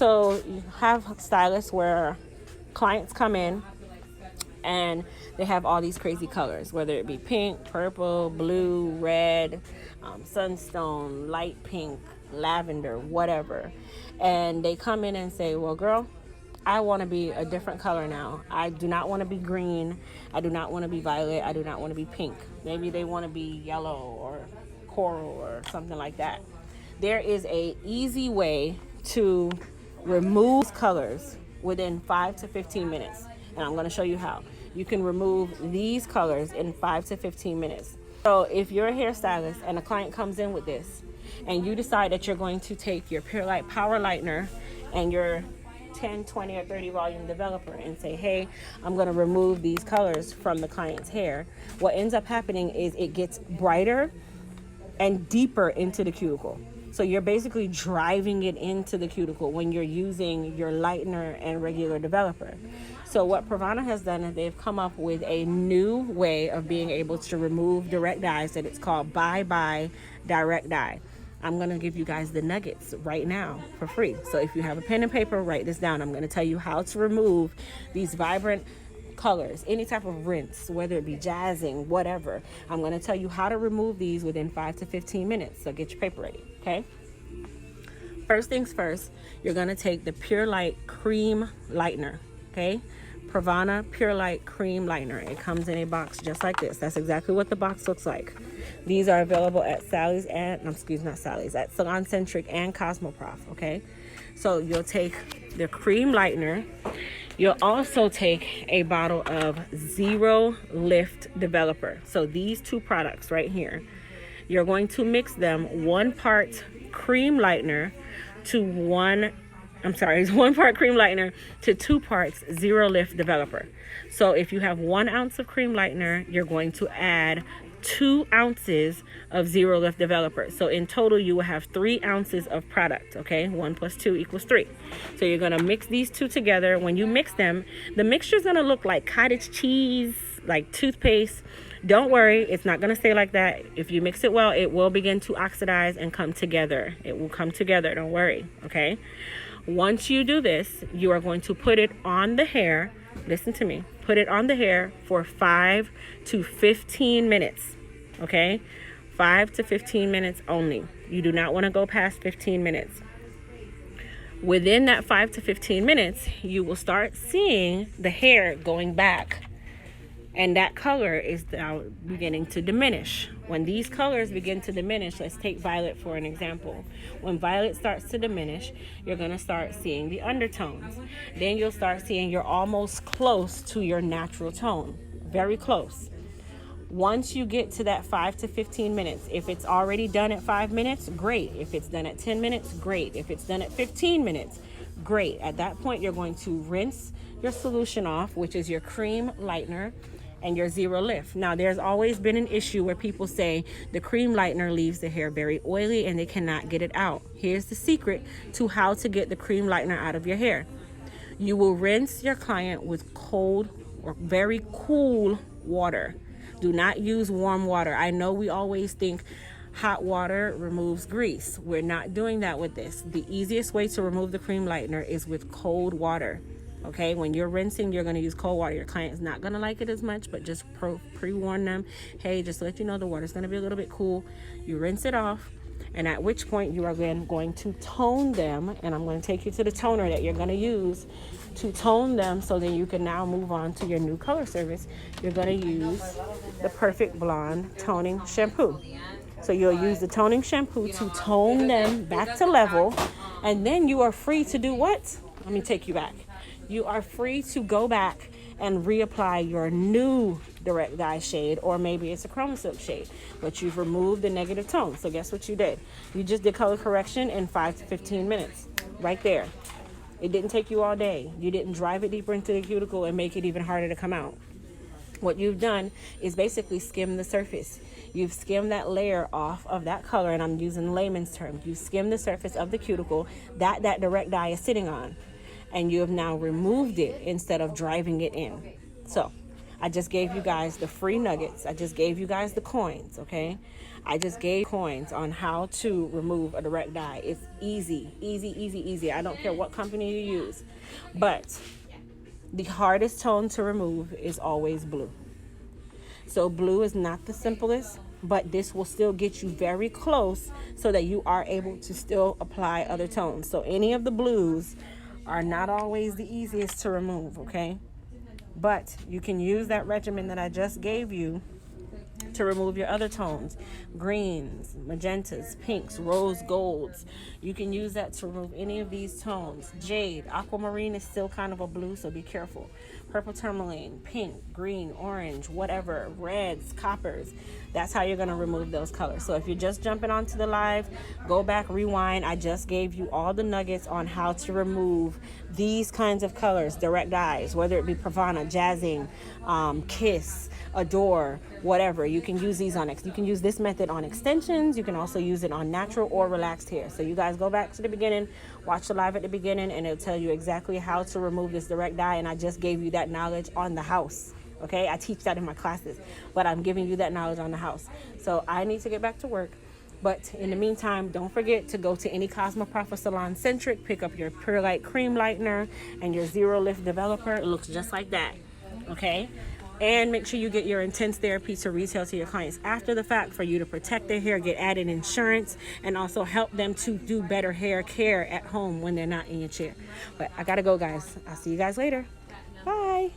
So you have stylists where clients come in and they have all these crazy colors, whether it be pink, purple, blue, red, sunstone, light pink, lavender, whatever. And they come in and say, well, girl, I want to be a different color now. I do not want to be green. I do not want to be violet. I do not want to be pink. Maybe they want to be yellow or coral or something like that. There is a easy way to remove colors within 5 to 15 minutes. And I'm going to show you how. You can remove these colors in 5 to 15 minutes. So if you're a hairstylist and a client comes in with this, and you decide that you're going to take your Pure Light Power Lightener and your 10, 20, or 30 volume developer and say, hey, I'm going to remove these colors from the client's hair, what ends up happening is it gets brighter and deeper into the cuticle. So you're basically driving it into the cuticle when you're using your lightener and regular developer. So what Pravana has done is they've come up with a new way of being able to remove direct dyes that it's called Bye Direct Dye. I'm going to give you guys the nuggets right now for free. So if you have a pen and paper, write this down. I'm going to tell you how to remove these vibrant colors, any type of rinse, whether it be jazzing, whatever. I'm going to tell you how to remove these within 5 to 15 minutes. So get your paper ready, okay? First things first, you're going to take the Pure Light Cream Lightener, okay? Pravana Pure Light Cream Lightener. It comes in a box just like this. That's exactly what the box looks like. These are available at Sally's and, at Salon Centric and Cosmoprof, okay? So you'll take the cream lightener. You'll also take a bottle of Zero Lift Developer. So these two products right here, you're going to mix them 1 part cream lightener to 1 part cream lightener to 2 parts Zero Lift Developer. So if you have 1 ounce of cream lightener, you're going to add 2 ounces of Zero Lift Developer. So in total, you will have 3 ounces of product, okay? 1 plus 2 equals 3. So you're gonna mix these two together. When you mix them, the mixture is gonna look like cottage cheese, like toothpaste. Don't worry, it's not gonna stay like that. If you mix it well, it will begin to oxidize and come together. It will come together, don't worry, okay? Once you do this, you are going to put it on the hair. Listen to me. Put it on the hair for 5 to 15 minutes, okay? 5 to 15 minutes only. You do not want to go past 15 minutes. Within that 5 to 15 minutes, you will start seeing the hair going back. And that color is now beginning to diminish. When these colors begin to diminish, let's take violet for an example. When violet starts to diminish, you're going to start seeing the undertones. Then you'll start seeing you're almost close to your natural tone. Very close. Once you get to that 5 to 15 minutes, if it's already done at 5 minutes, great. If it's done at 10 minutes, great. If it's done at 15 minutes, great. At that point, you're going to rinse your solution off, which is your cream lightener and your Zero Lift. Now, there's always been an issue where people say the cream lightener leaves the hair very oily and they cannot get it out. Here's the secret to how to get the cream lightener out of your hair. You will rinse your client with cold or very cool water. Do not use warm water. I know we always think hot water removes grease. We're not doing that with this. The easiest way to remove the cream lightener is with cold water. Okay, when you're rinsing, you're going to use cold water. Your client's not going to like it as much, but just pre-warn them, hey, just to let you know the water's going to be a little bit cool. You rinse it off, and at which point you are then going to tone them, and I'm going to take you to the toner that you're going to use to tone them so that you can now move on to your new color service. You're going to use the Perfect Blonde Toning Shampoo. So you'll use the toning shampoo to tone them back to level, and then you are free to do what? Let me take you back. You are free to go back and reapply your new direct dye shade, or maybe it's a chroma silk shade, but you've removed the negative tone. So guess what you did? You just did color correction in 5 to 15 minutes, right there. It didn't take you all day. You didn't drive it deeper into the cuticle and make it even harder to come out. What you've done is basically skim the surface. You've skimmed that layer off of that color, and I'm using layman's terms. You skim the surface of the cuticle that direct dye is sitting on, and you have now removed it instead of driving it in. So I just gave you guys the free nuggets. I just gave you guys the coins, okay? I just gave coins on how to remove a direct dye. It's easy, easy, easy, easy. I don't care what company you use. But the hardest tone to remove is always blue. So blue is not the simplest, but this will still get you very close so that you are able to still apply other tones. So any of the blues are not always the easiest to remove, okay? But you can use that regimen that I just gave you to remove your other tones, greens, magentas, pinks, rose golds. You can use that to remove any of these tones. Jade, aquamarine is still kind of a blue, so be careful. Purple tourmaline, pink, green, orange, whatever, reds, coppers. That's how you're going to remove those colors. So if you're just jumping onto the live, go back, rewind. I just gave you all the nuggets on how to remove these kinds of colors, direct dyes, whether it be Pravana, Jazzing, Kiss, Adore, whatever. You can use these on you can use this method on extensions. You can also use it on natural or relaxed hair. So you guys go back to the beginning, watch the live at the beginning, and it'll tell you exactly how to remove this direct dye. And I just gave you that knowledge on the house. Okay, I teach that in my classes, but I'm giving you that knowledge on the house. So I need to get back to work. But in the meantime, don't forget to go to any Cosmoprof Salon Centric, pick up your Pure Light Cream Lightener and your Zero Lift Developer. It looks just like that. Okay? And make sure you get your Intense Therapy to retail to your clients after the fact for you to protect their hair, get added insurance, and also help them to do better hair care at home when they're not in your chair. But I gotta go, guys. I'll see you guys later. Bye.